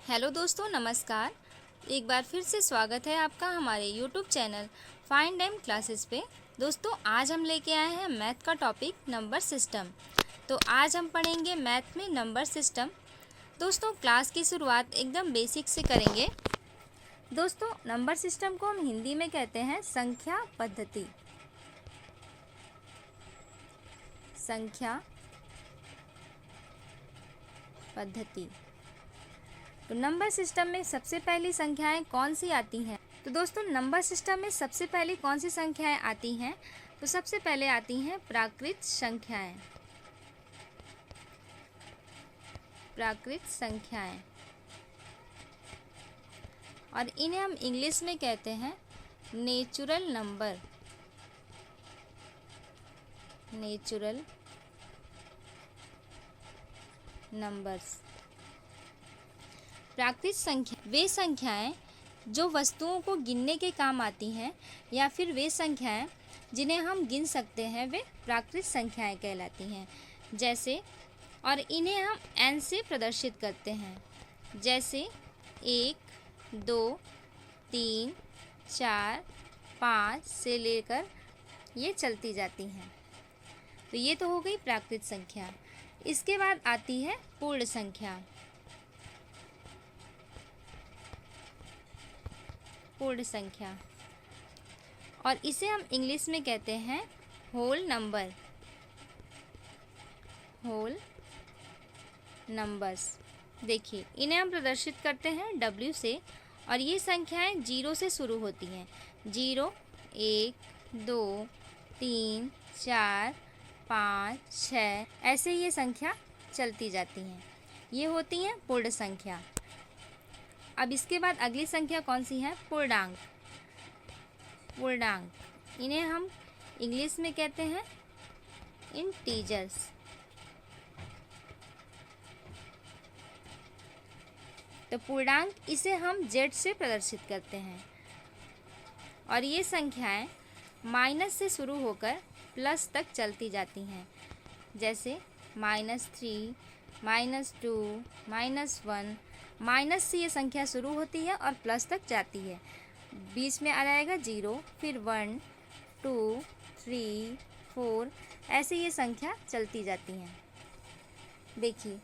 Hello दोस्तों, नमस्कार। एक बार फिर से स्वागत है आपका हमारे YouTube channel find time classes पे। दोस्तों, आज हम लेके आए हैं मैथ का टॉपिक नंबर सिस्टम। तो आज हम पढ़ेंगे मैथ में नंबर सिस्टम। दोस्तों, क्लास की शुरुआत एकदम बेसिक से करेंगे। दोस्तों, नंबर सिस्टम को हम हिंदी में कहते हैं संख्या पद्धति। संख्या पद्धति। तो नंबर सिस्टम में सबसे पहली संख्याएं कौन सी आती हैं? तो दोस्तों, नंबर सिस्टम में सबसे पहले कौन सी संख्याएं आती हैं? तो सबसे पहले आती हैं प्राकृत संख्याएं। प्राकृत संख्याएं, और इन्हें हम इंग्लिश में कहते हैं नेचुरल नंबर। Natural numbers. प्राकृत संख्या वे संख्याएं जो वस्तुओं को गिनने के काम आती हैं, या फिर वे संख्याएं जिन्हें हम गिन सकते हैं, वे प्राकृत संख्याएं कहलाती हैं। जैसे, और इन्हें हम n से प्रदर्शित करते हैं। जैसे 1, 2, 3, 4, 5 से लेकर ये चलती जाती हैं। तो ये तो हो गई प्राकृत संख्या। इसके बाद आती है पूर्ण संख्या। पूर्ण संख्या, और इसे हम इंग्लिश में कहते हैं होल नंबर। Whole numbers. देखिए, इन्हें हम प्रदर्शित करते हैं W से, और ये संख्याएं 0 से शुरू होती हैं। 0, 1, 2, 3, 4, 5, 6, ऐसे ये संख्या चलती जाती हैं। ये होती हैं पूर्ण संख्या। अब इसके बाद अगली संख्या कौन सी है? पूर्णांक। पूर्णांक, इन्हें हम इंग्लिश में कहते हैं इंटीजर्स। तो पूर्णांक, इसे हम Z से प्रदर्शित करते हैं, और ये संख्याएं माइनस से शुरू होकर प्लस तक चलती जाती हैं। जैसे -3, -2, -1। माइनस से ये संख्या शुरू होती है और प्लस तक जाती है। बीच में आ जाएगा 0, फिर 1, 2, 3, 4, ऐसे ये संख्या चलती जाती हैं। देखिए,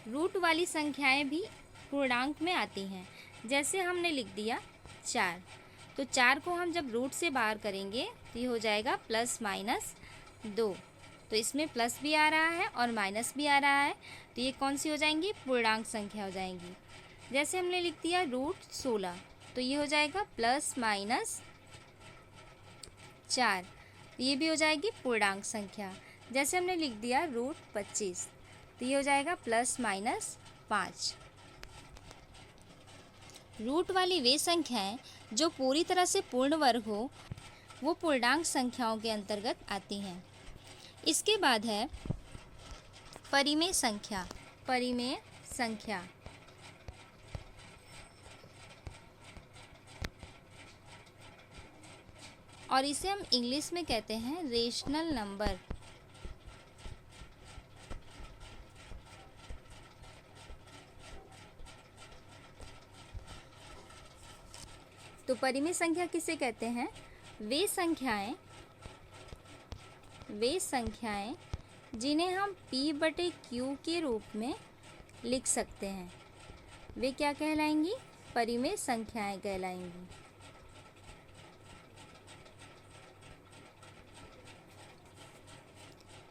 रूट वाली संख्याएं भी पूर्णांक में आती हैं। जैसे हमने लिख दिया 4, तो 4 को हम जब रूट से बाहर करेंगे तो ये हो जाएगा +-2। तो इसमें प्लस भी आ रहा है और माइनस भी आ रहा है, तो ये कौन सी हो जाएंगी? पूर्णांक संख्या हो जाएंगी। जैसे हमने लिख दिया √16, तो ये हो जाएगा +-4, तो ये भी हो जाएगी पूर्णांक संख्या। जैसे हमने लिख दिया √25, तो ये हो जाएगा +-5। रूट वाली वे संख्याएं जो पूरी तरह से पूर्ण वर्ग हो, वो पूर्णांक संख्याओं के अंतर्गत आती हैं। इसके बाद है परिमेय संख्या। परिमेय संख्या, और इसे हम इंग्लिश में कहते हैं रेशनल नंबर। तो परिमेय संख्या किसे कहते हैं? वे संख्याएं जिन्हें हम P/Q के रूप में लिख सकते हैं, वे क्या कहलाएंगी? परिमेय संख्याएं कहलाएंगी।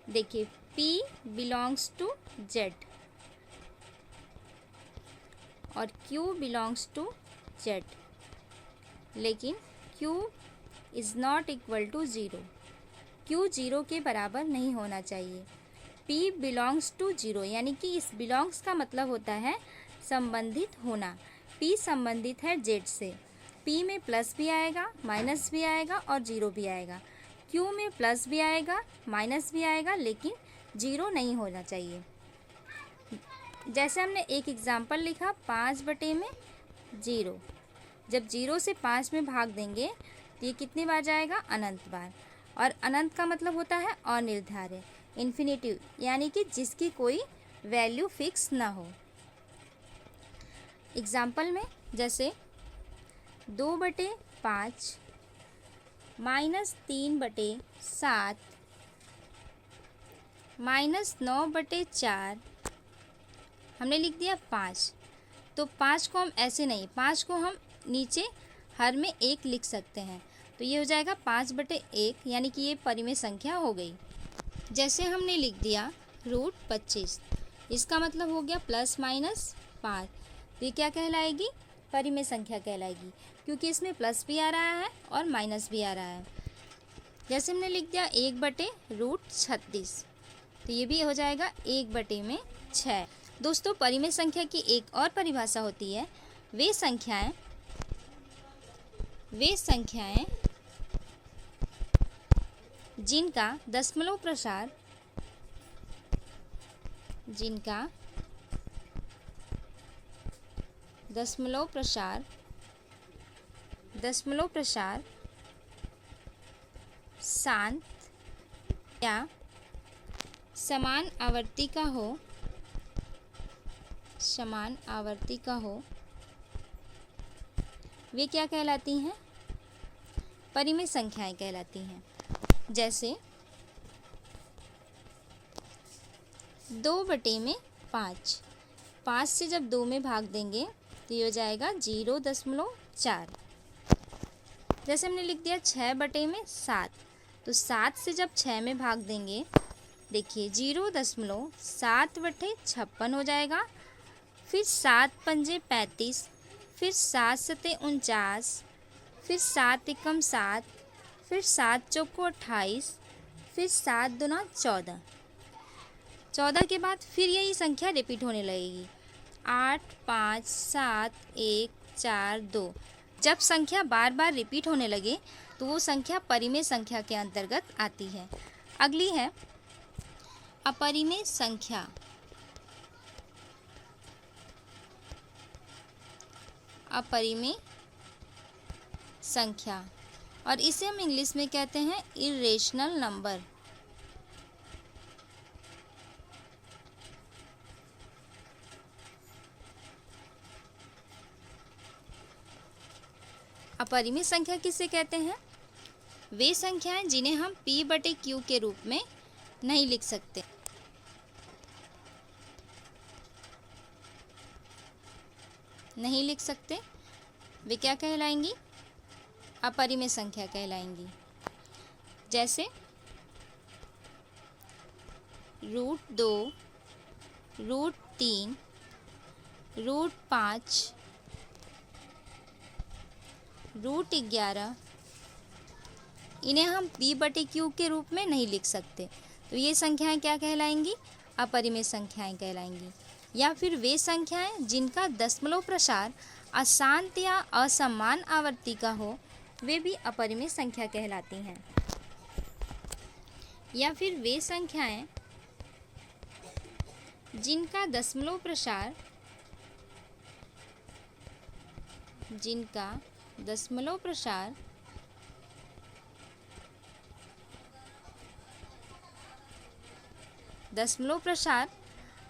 देखिए, P बिलोंग्स टू Z और Q बिलोंग्स टू Z, लेकिन Q is not equal to 0। Q 0 के बराबर नहीं होना चाहिए। P बिलोंग्स टू 0, यानी कि इस बिलोंग्स का मतलब होता है संबंधित होना। P संबंधित है Z से। P में प्लस भी आएगा, माइनस भी आएगा और 0 भी आएगा। Q में प्लस भी आएगा, माइनस भी आएगा, लेकिन 0 नहीं होना चाहिए। जैसे हमने एक एग्जाम्पल लिखा 5/0। जब 0 से 5 में भाग देंगे तो ये कितनी बार जाएगा? अनंत बार। और अनंत का मतलब होता है अनिर्धारित, इन्फिनिटिव, यानी कि जिसकी कोई वैल्यू फिक्स ना हो। एग्जाम्पल में जैसे 2/5 -3/7 -9/4 हमने लिख दिया 5। तो 5 को हम ऐसे नहीं, 5 को हम नीचे हर में 1 लिख सकते हैं। तो ये हो जाएगा 5/1, यानी कि ये परिमेय संख्या हो गई। जैसे हमने लिख दिया √25, इसका मतलब हो गया ±5। तो ये क्या कहलाएगी? परिमेय संख्या कहलाएगी, क्योंकि इसमें प्लस भी आ रहा है और माइनस भी आ रहा है। जैसे हमने लिख दिया 1/√36, तो ये भी हो जाएगा 1/6। दोस्तों, परिमेय संख्या की एक और परिभाषा होती है, वे संख्याएं जिनका दशमलव प्रसार शांत या समान आवर्ती का हो, वे क्या कहलाती हैं? परिमेय संख्याएं कहलाती हैं। जैसे 2/5, 5 से जब 2 में भाग देंगे तो ये हो जाएगा 0.4। जैसे हमने लिख दिया 6/7, तो 7 से जब 6 में भाग देंगे, देखिए 0.7/56 हो जाएगा। फिर 7×5 = 35, फिर 7×7 = 49, फिर 7×1 = 7, फिर 7×4 = 28, फिर 7×2 = 14। 14 के बाद फिर यही संख्या रिपीट होने लगेगी, 8, 5, 7, 1, 4, 2। जब संख्या बार बार रिपीट होने लगे तो वो संख्या परिमेय संख्या के अंतर्गत आती है। अगली है अपरिमेय संख्या। और इसे हम इंग्लिश में कहते हैं इर्रेशनल नंबर। अपरिमेय संख्या किसे कहते हैं? वे संख्याएं जिन्हें हम P/Q के रूप में नहीं लिख सकते। वे क्या कहलाएंगी? अपरिमेय संख्या कहलाएंगी। जैसे √2, √3, √5, √11, इन्हें हम P/Q के रूप में नहीं लिख सकते। तो ये संख्याएं क्या कहलाएंगी? अपरिमेय संख्याएं कहलाएंगी। या फिर वे संख्याएं जिनका दशमलव प्रसार अशांत या असमान आवर्ती का हो, वे भी अपरिमेय संख्या कहलाती हैं। या फिर वे संख्याएं जिनका दशमलव प्रसार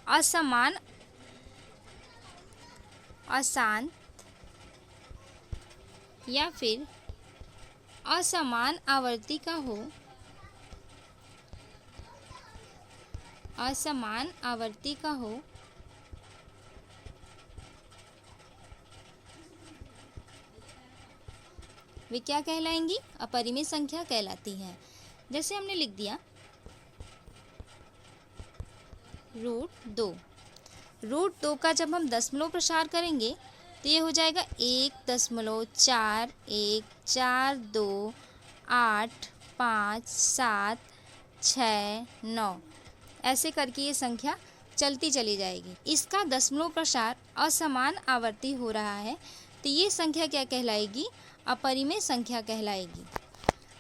असमान, अशांत या फिर असमान आवर्ती का हो, वे क्या कहलाएंगी? अपरिमेय संख्या कहलाती हैं। जैसे हमने लिख दिया √2 का जब हम दशमलव प्रसार करेंगे तो ये हो जाएगा 1.4142 8 5 7 6 9, ऐसे करके ये संख्या चलती चली जाएगी। इसका दशमलव प्रसार असमान आवर्ती हो रहा है, तो ये संख्या क्या कहलाएगी? अपरिमेय संख्या कहलाएगी।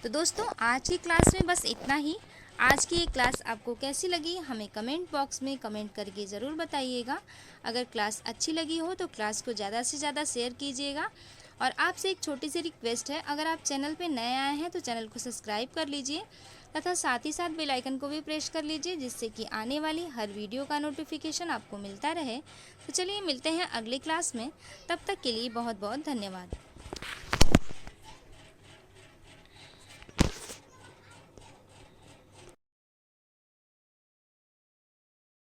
तो दोस्तों, आज की क्लास में बस इतना ही। आज की ये क्लास आपको कैसी लगी हमें कमेंट बॉक्स में कमेंट करके ज़रूर बताइएगा। अगर क्लास अच्छी लगी हो तो क्लास को ज़्यादा से ज़्यादा शेयर कीजिएगा। और आपसे एक छोटी सी रिक्वेस्ट है, अगर आप चैनल पे नए आए हैं तो चैनल को सब्सक्राइब कर लीजिए तथा साथ ही साथ बेल आइकन को भी प्रेस कर लीजिए, जिससे कि आने वाली हर वीडियो का नोटिफिकेशन आपको मिलता रहे। तो चलिए मिलते हैं अगली क्लास में, तब तक के लिए बहुत बहुत धन्यवाद।